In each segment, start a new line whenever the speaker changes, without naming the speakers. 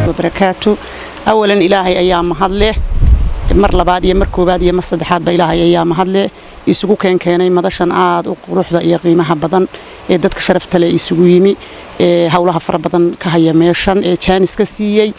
وبركاته. أولا إلهي أيام محله مر لبعض يمر كوباد يمر صدحات بإلهي أيام محله يسوق كانay madashan aad u quruxda iyo qiimaha badan ee dadka sharafta leh isugu yimi hawlaha fara badan ka haya meeshan ee Jaanis ka siiyay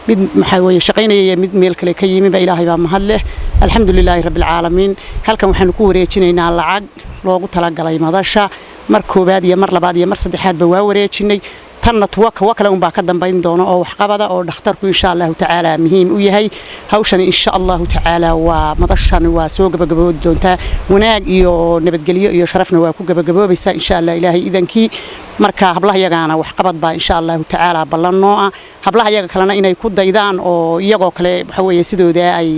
mid maxay way shaqeynayay mid meel kale ka yimi ba Ilaahay baa mahad leh alxamdulilaahi rabbil caalamiin halkan waxaan ku wareejinaynaa lacag loogu talagalay madasha mar koobaad iyo mar labaad iyo mar saddexaad ba waa wareejinay tanna توكل un baa ka dambayn doona oo wax qabada oo dhakhtarku insha Allah taala muhiim u yahay hawshan insha Allah taala waa madashan waa soo gabagabood doonta wanaag iyo nabadgelyo iyo sharafna waa ku gabagaboobaysa insha Allah Ilaahay idankii marka hablaha yagaana wax qabad baa insha Allah taala ballanno hablaha yaga kalena inay ku daydaan oo iyagoo kale waxa weeye sidooda ay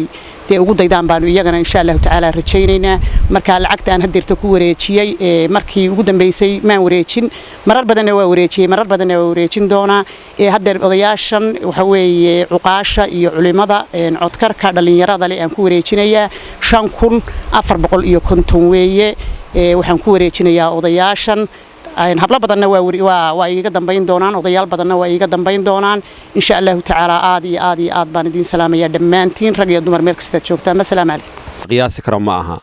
ugu daydaan baan iyagana insha Allah taala rajaynayna marka lacagta aan hadirta ku wareejiyay markii ugu dambeysay maan wareejin marar badan waa wareejiyay marar badan waa wareejin doona hadir odayaashan waxa weeye cuqaasha iyo culimada codkarka dhalinyarada leh aan ku wareejinaya 5450 weeye waxaan ku wareejinayaa odayaashan habla badanna waa iga dambayn doonaan odayaal badanna waa iga dambayn doonaan insha Allah taala aad baan idin salaamaya dhamaantiin rag iyo dumar meel kasta joogta ma salaam alaykum
qiyaasi karo ma aha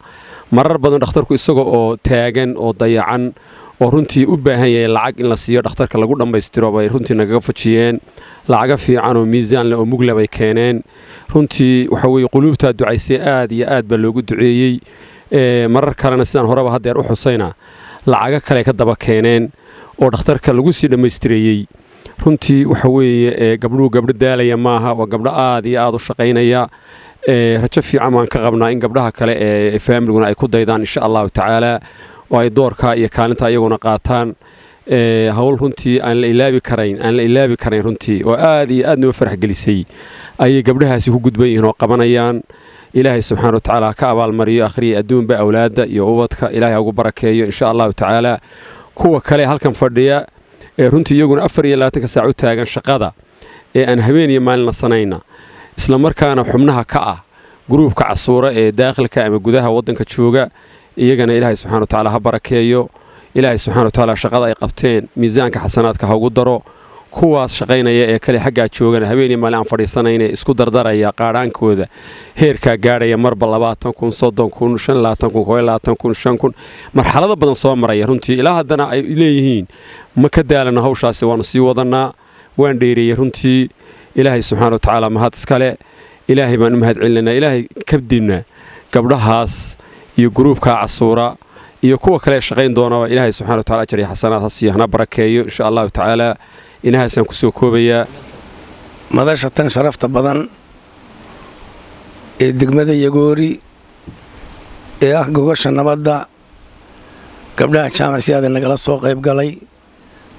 marar badan dhakhtarku isagoo oo taagan oo dayacan oo runtii u baahan yahay lacag in la siiyo dhakhtarka lagu dhameystiro bay runtii naga fajiyeen lacaga fiican oo miisaan leh oo muglab ay keeneen runtii waxa weeye quluubta ducaysay aad iyo aad ba loogu duceeyay marar kalena sidaan horeba hadeer u xusayna lacaga kale ka daba keeneen oo dhakhtarka lagu sii dhameystirayay runtii waxa weeye gabdho daalaya maaha waa gabdho aad iyo aad u shaqeynaya rajo fiican aan ka qabnaa in gabdhaha kale ee familyguna ay ku daydaan insha Allah taala oo ay doorka iyo kaalinta iyaguna qaataan hawl runtii aan la ilaabi karayn runtii oo aad iyo aad noo farax gelisay ay gabdhahaasi ku gudbayeen oo qabanayaan إلهي سبحانه وتعالى كأبال مريو أخري أدون بأولاد يوودك إلهي أقول بركيه إن شاء الله تعالى كوا كله هالكم فردية رنتي يجون أفري لا تكسعوا تاجن شقادة أن هبيني مالنا صنعنا إسلام مركان حمناها كأ جروب كعصورة داخل كأم جودها وضن كتشوجا يجنا إلهي سبحانه وتعالى هبركيه إلهي سبحانه وتعالى شقادة يقبتين ميزان كحسنات كهوجود درو kuwaas shaqeynaya kale xagga joogan habeenii maalin fadhiisanayna isku dardaraya qaaraankooda heerka gaaraya marba 20,000 30,000 50,000 20,000 marxalado badan soo maraya runtii ilaa haddana ay leeyihiin ma ka daalana hawshaasi waanu sii wadanaa waan dheereeyay runtii ilaahay subxaanahu wa ta'aala mahad iskale ilaahay baan u mahad celinaa ilaahay kabdina gabdhahaas iyo groupka casuura iyo kuwa kale shaqeyn doona ilaahay subxaanahu wa ta'aala ajri xasanaad ha siiyana barakeeyo insha Allah ta'aala إنها سنكسو كوبيا
مدرسة شرفت بدن الدقمة يجوري جوجش النبضة قبلها شامع سيادة نقل السوق يبقى لي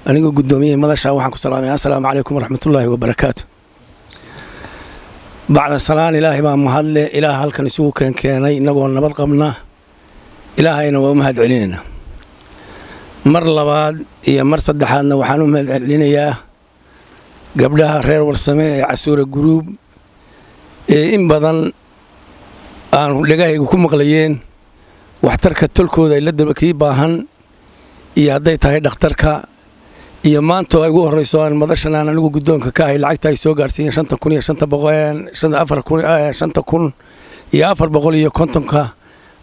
أنا يقول قدومي مدرسة وحنكم السلام عليكم ورحمة الله وبركاته بعد الصلاة إلهي ما مهل إله هالكنسو كاني نقول نبض قبلنا إلهي نو مهد علينا مر لبعض يا مر صدحنا وحنو مهد علينا قبلها غير ورسمي عسور الجروب إن بدن أنا لقاه يكون مغليين واحترك التلكو ذا اللي دبكي باهن يهدي تاي دخترك يا ما أنتوا أيوه الرئيسان مدرسنا أنا نقول قدامك كاهي العيد تاي سوق عرسين شنطة كونية شنطة بغيان شنطة أفر كون شنطة كون يا أفر بقولي كنتم كا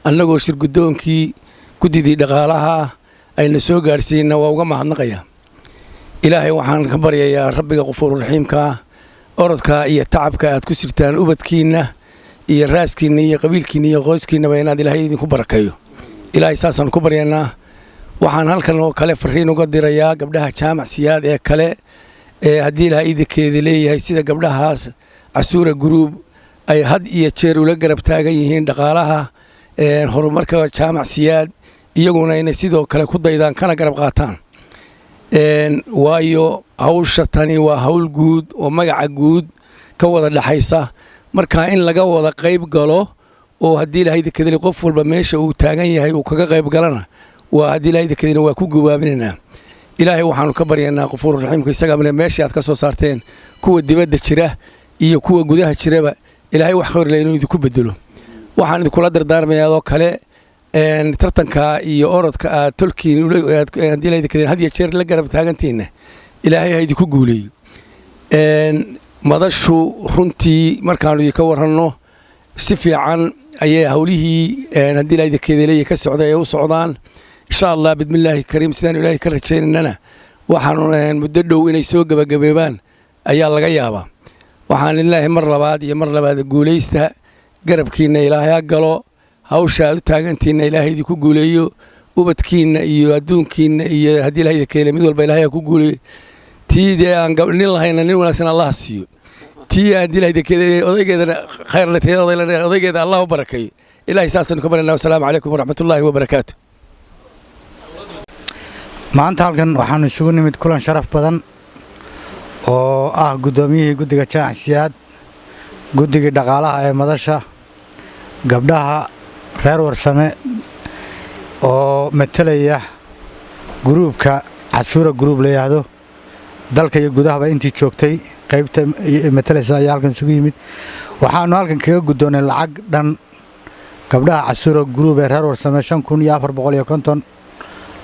أنا نقول شر قدامك كدي دي دغالها أي نسوق عرسين ووجا ما هنقيا إلهي وحنا كبر يا ربي غفور رحيم كا أردك يا تعب كا تكسرتان أبدكينا يا راسكينا يا قبيلكينا يا غوسكينا بيناد إلهي دي كبر كيو إلهي ساسا كبر ينا وحنا هالكن وكله فرحين وقدر يا قبلها جامع سياد يا كله هدي لها إيدك كذي ليه هي سيدا قبلها عسورة جروب أي هاد يتشير ولا قرب تاجيهين دقالها هرمركة جامع سياد يجونا ينسيدو كله كده إذا كان قرب قاتان waayo hawsha tani waa hawl guud oo magaca guud ka wada dhaxaysa marka in laga wada qayb galo oo hadii ilaahay kadali qof walba meesha uu taagan yahay uu kaga qayb galana waa hadii ilaahay kadali waa ku gubaabinayna ilaahay waxaanu ka baryaynaa Ghafuur Rahiimka isaga meesha aad ka soo saarteen kuwa dibadda jira iyo kuwa gudaha jiraba ilaahay wax khayr leh inuu idinku bedelo waxaan idinku la dardaarmayaa kale tartanka iyo orodka tolkiin hadii la idin hadiya jeer la garab taagantiina ilaahay ha idinku guuleeyo madashu runtii markaanu idinka waranno si fiican ayay hawlihii haddii ilaahay keedaleeyay ka socday ay u socdaan insha Allah bidmillaahi kariim sidaan ilaahay ka rajaynana waxaanu muddo dhow inay soo gabagabeebaan ayaa laga yaabaa waxaan ilaahay mar labaad guuleysta garabkiina ilaahay galo hawsha aad u taagantiina ilaahay idinku guuleeyo ubadkiina iyo adduunkiina iyo haddii ilaahay keelay mid walba ilaahay ku guuleeyo tiide aan gabdhin lahayna nin wanaagsan Allah siiyo tii aan ilaahay keelay odaygeeda khayr la teeday odaygeeda Allah u barakeeyo ilaahay saasan ku baranayo assalaamu calaykum waraxmatullaahi wabarakaatuh
maanta halkan waxaan isugu nimid kulan sharaf badan oo ah gudoomiyihii guddiga jamaacsiyaad guddiga dhaqaalaha ee madasha gabdhaha reer warsame oo metelaya gruubka Casuura gruub la yiraahdo dalka iyo gudahaba intii joogtay qaybta metelaysa ayaa halkan isugu yimid waxaanu halkan kaga gudoonay lacag dhan gabdhaha Casuura gruub ee reer warsame 5450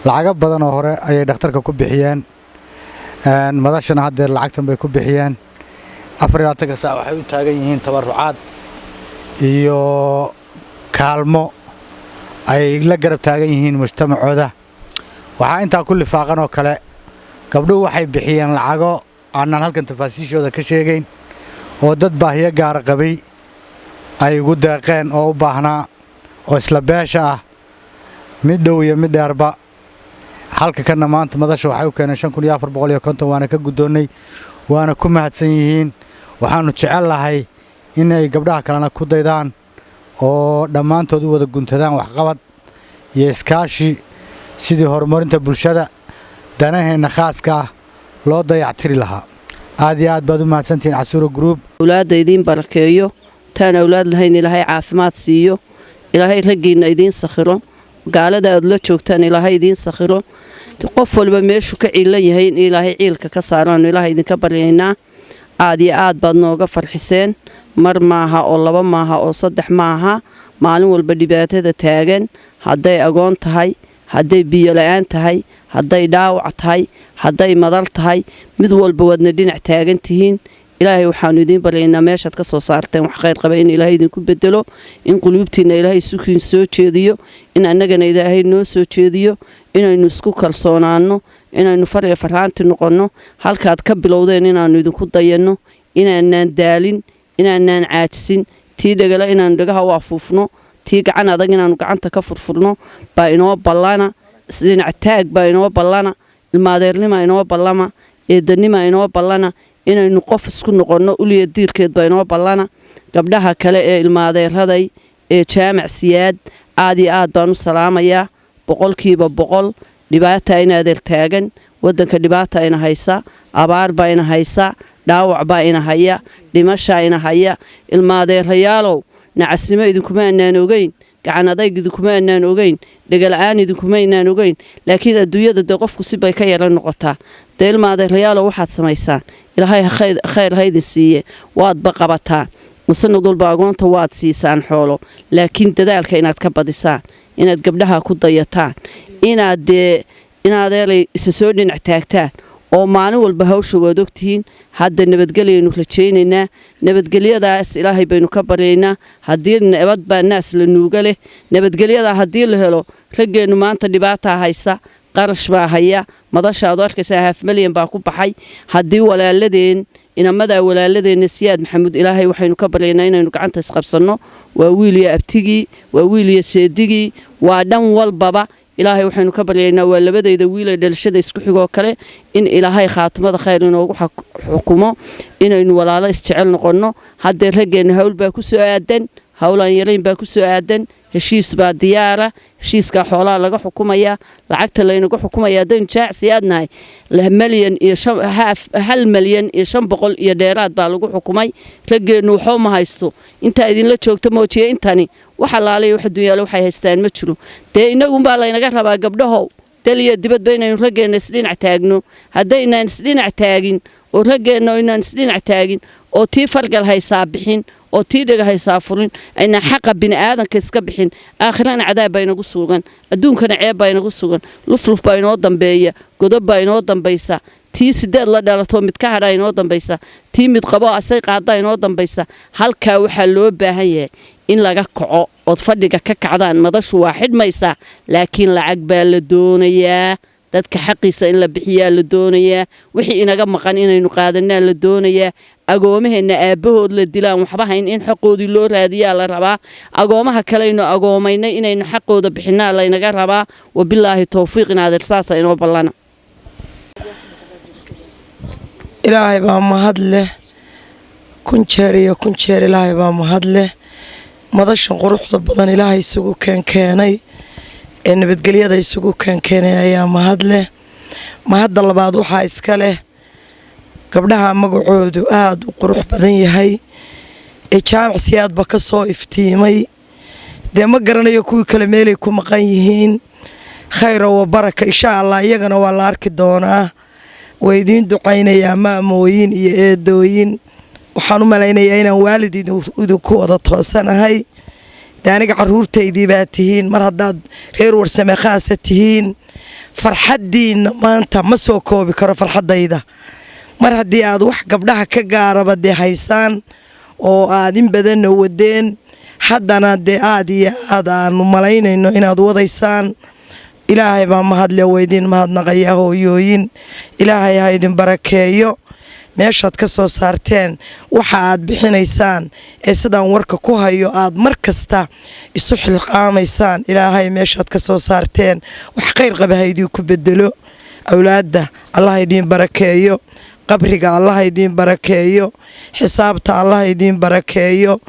lacaga badan oo hore ayay dhakhtarka ku bixiyeen madashana hadda lacagtan bay ku bixiyeen 24 saac waxay u taagan yihiin tabarucaad iyo kaalmo ay la garab taagan yihiin mujtamacooda waxa inta ku lifaaqan oo kale gabdhuhu waxay bixiyeen lacago aanan halkan tafaasiishooda ka sheegayn oo dad baahiyo gaar qabay ay ugu deeqeen oo u baahnaa oo isla beesha ah mid dhow iyo mid dheerba halka kana maanta madasha waxay u keeneen 5450 waana ka gudoonay waana ku mahadsan yihiin waxaanu jecel lahay in ay gabdhaha kalena ku daydaan oo dhammaantood u wada guntadaan waxqabad iyo iskaashi sidii horumarinta bulshada danaheena khaaska loo dayactiri lahaa aad iyo aad baad u mahadsantihiin Casuura Group
awlaadda idin barakeeyo taan awlaad lahayn ilaahay caafimaad siiyo ilaahay raggiina idin sakhiro gaalada aad la joogtaan ilaahay idin sakhiro qof walba meeshu ka ciilan yahay in ilaahay ciilka ka saaraan ilaahay idinka baryaynaa aad iyo aad baad nooga farxiseen mar maaha oo laba maaha oo saddex maaha maalin walba dhibaatada taagan hadday agoon tahay hadday biyo la'aan tahay hadday dhaawac tahay hadday madal tahay mid walba wadna dhinac taagan tihiin ilaahay waxaanu idin baryaynaa meeshaad ka soo saarteen wax khayr qaba in ilaahay idinku bedelo in quluubtiina ilaahay sukiin soo jeediyo in annagana ilaahay noo soo jeediyo inaynu isku kalsoonaano inaynu farya farhaanti noqonno halkaad ka bilowdeen inaanu idinku dayanno inaanaan daalin inaanaan caajisin tii dhagala inaanu dhagaha u afuufno tii gacan adag inaanu gacanta ka furfurno baa inoo ballana dhinac taag baa inoo ballana ilmaadeernima inoo ballama eedanima inoo ballana inaynu qof isku noqonno uliya diirkeed baa inoo ballana gabdhaha kale ee ilmaadeeraday ee jaamacsiyaad aad iyo aad baan u salaamayaa 100% dhibaata ina adeer taagan wadanka dhibaata ina haysa abaar baa ina haysa dhaawac baa ina haya dhimasha ina haya ilmaadeerayaalow nacasnimo idinkuma aanaan ogeyn gacan adayg idinkuma aanaan ogeyn dhagala'aan idinkuma aanaan ogeyn laakiin adduunyada de qofku si bay ka yeelan noqotaa de ilmaadeerayaalow waxaad samaysaan ilaahay khayr haydin siiye waadba qabataan sanad walba agoonta waad siisaan xoolo laakiin dadaalka inaad ka badisaan inaad gabdhaha ku dayataan inaadeelay isa soo dhinac taagtaan oo maalin walba hawsha waad ogtihiin hadda nabadgelyaynu rajaynaynaa nabadgelyadaas ilaahay baynu ka baryaynaa haddii nabad baa naas la nuuga leh nabadgelyadaa haddii la helo raggeennu maanta dhibaataa haysa qarash baa haya madashaad arkaysaa 5 milyan baa ku baxay haddii walaaladeen inamadaa walaaladeenna siyaad maxamuud ilaahay waxaynu ka baryaynaa inaynu gacanta isqabsanno waa wiiliya abtigii waa wiiliya seedigii waa dhan walbaba ilaahay waxaynu ka baryaynaa waa labadayda wiilay dhalashada isku xigoo kale in ilaahay khaatimada khayr inoogu xukumo inaynu walaalo isjecel noqonno haddee raggeenna hawl baa ku soo aadan hawlaan yarayn baa ku soo aadan heshiis baa diyaara heshiiska xoolaha laga xukumaya lacagta laynaga xukumaya haddaynu jaacsiyaadnahay 1 milyan iyo 500 iyo dheeraad baa lagu xukumay raggeennu waxoo ma haysto intaa idinla joogta moojiye intani waxa laalay wax dunyaalo waxay haystaan ma jiro dee inagunbaa laynaga rabaa gabdhahow daliya dibadba inaynu raggeenna isdhinac taagno haddaynaan isdhinac taagin oo raggeenna inaan isdhinac taagin oo tii fargal haysaa bixin oo tii dhaga haysaa furin ayna xaqa bini aadanka iska bixin aakhirana cadaab baa inagu sugan adduunkana ceeb baa inagu sugan lufluf baa inoo dambeeya godob baa inoo dambaysa tii 8 la dhalato mid ka hadha inoo dambaysa tii mid qabo asay qaada inoo dambaysa halka waxa loo baahan yahay in laga kaco oo fadhiga ka kacdaan madashu waa xidmaysa laakiin lacag baa la doonayaa dadka xaqiisa in la bixiyaa la doonayaa wixii inaga maqan inaynu qaadanaa la doonayaa agoomaheena aabahood la dilaan waxba hayn in xaqoodii loo raadiyaa la rabaa agoomaha kaleyno agoomaynay inaynu xaqooda bixinaa la inaga rabaa wabilaahi tawfiiq inaad irsaasa inoo ballana
ilaahay baa mahad leh kun jeer ilaahay baa mahad leh madashan quruxda badan ilaahay isugu keenay ee nabadgelyada isugu keenay ayaa mahad leh mahadda labaad waxaa iska leh gabdhaha magacoodu aad u qurux badan yahay ee jaamacsiyaadba ka soo iftiimay dee ma garanayo kuwii kale meelay ku maqan yihiin khayr oo baraka insha Allah iyagana waa la arki doonaa way idin ducaynayaa maamooyin iyo eedooyin waxaan u malaynayaa inaan waalidii ku wada toosanahay daaniga caruurtaydii baa tihiin mar haddaad reer warsame khaasa tihiin farxaddiina maanta ma soo koobi karo farxaddayda mar haddii aad wax gabdhaha ka gaaraba dee haysaan oo aad in badanna wadeen haddana dee aad iyo aad aanu malaynayno inaad wadaysaan ilaahay baa mahadle weydiin mahadnaqaya hooyooyin ilaahay ha idin barakeeyo meeshaad ka soo saarteen waxa aad bixinaysaan ee sidaan warka ku hayo aad mar kasta isu xilqaamaysaan ilaahay meeshaad ka soo saarteen wax khayr qaba ha idin ku bedelo awlaadda Allah idin barakeeyo qabriga Allah idin barakeeyo xisaabta Allah idin barakeeyo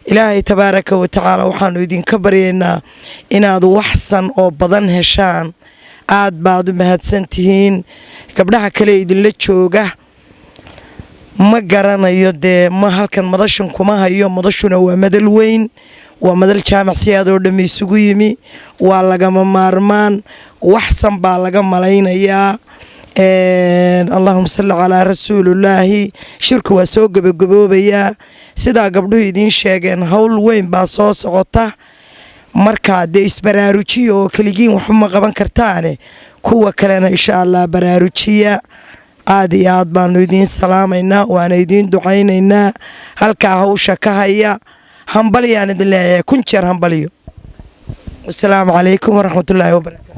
ilaahay tabaaraka wa tacaala waxaanu idinka baryaynaa inaad waxsan oo badan heshaan aad baad u mahadsantihiin gabdhaha kale idinla jooga ma garanayo dee ma halkan madashan kuma hayo madashuna waa madal weyn waa madal jaamacsiyaad oo dhammi isugu yimi waa lagama maarmaan waxsan baa laga malaynayaa اللهم صل على رسول الله shirku waa soo gabagaboobayaa sidaa gabdhuhu idiin sheegeen hawl weyn baa soo socota markaa dee isbaraarujiya oo keligiin waxba ma qaban kartaane kuwa kalena insha Allah baraarujiya aad iyo aad baanu idiin salaamaynaa waana idiin ducaynaynaa halkaa hawsha ka haya hambalyaan idin leeyahay kun jeer hambalyo assalaamu calaykum waraxmatullaahi wabarakaatu